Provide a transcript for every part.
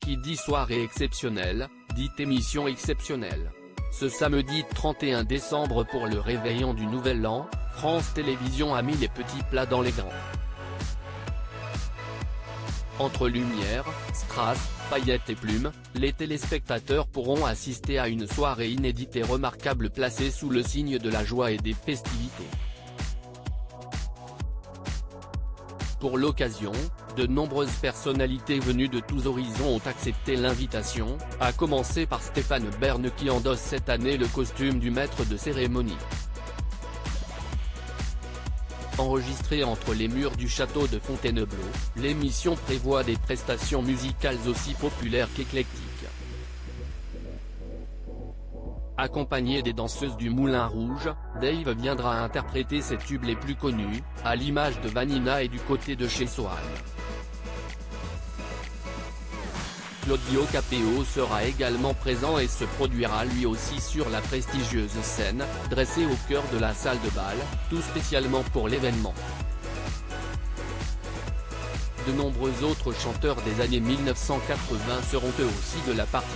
Qui dit soirée exceptionnelle, dit émission exceptionnelle. Ce samedi 31 décembre pour le réveillon du Nouvel An, France Télévisions a mis les petits plats dans les grands. Entre lumière, strass, paillettes et plumes, les téléspectateurs pourront assister à une soirée inédite et remarquable placée sous le signe de la joie et des festivités. Pour l'occasion, de nombreuses personnalités venues de tous horizons ont accepté l'invitation, à commencer par Stéphane Bern qui endosse cette année le costume du maître de cérémonie. Enregistrée entre les murs du château de Fontainebleau, l'émission prévoit des prestations musicales aussi populaires qu'éclectiques. Accompagné des danseuses du Moulin Rouge, Dave viendra interpréter ses tubes les plus connus, à l'image de Vanina et du côté de chez Swan. Claudio Capéo sera également présent et se produira lui aussi sur la prestigieuse scène, dressée au cœur de la salle de bal, tout spécialement pour l'événement. De nombreux autres chanteurs des années 1980 seront eux aussi de la partie.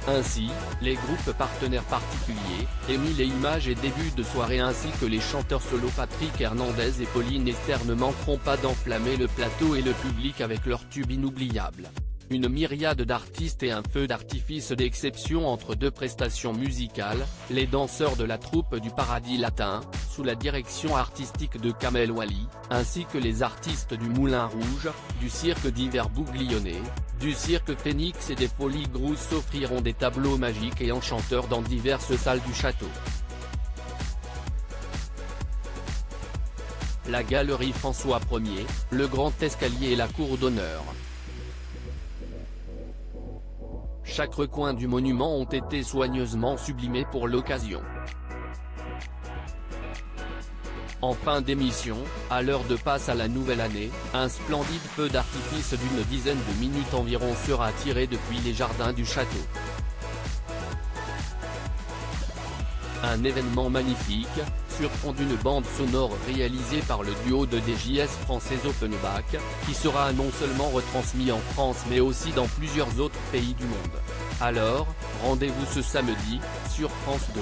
Ainsi, les groupes partenaires particuliers, Émile et Images et Début de soirée ainsi que les chanteurs solo Patrick Hernandez et Pauline Esther ne manqueront pas d'enflammer le plateau et le public avec leurs tubes inoubliables. Une myriade d'artistes et un feu d'artifice d'exception entre deux prestations musicales, les danseurs de la troupe du Paradis Latin, sous la direction artistique de Kamel Wally, ainsi que les artistes du Moulin Rouge, du cirque d'hiver Bouglione, du cirque Phénix et des Folies Grousses offriront des tableaux magiques et enchanteurs dans diverses salles du château. La galerie François Ier, le grand escalier et la cour d'honneur. Chaque recoin du monument ont été soigneusement sublimés pour l'occasion. En fin d'émission, à l'heure de passe à la nouvelle année, un splendide feu d'artifice d'une dizaine de minutes environ sera tiré depuis les jardins du château. Un événement magnifique, sur fond d'une bande sonore réalisée par le duo de DJs français Offenbach, qui sera non seulement retransmis en France mais aussi dans plusieurs autres pays du monde. Alors, rendez-vous ce samedi, sur France 2.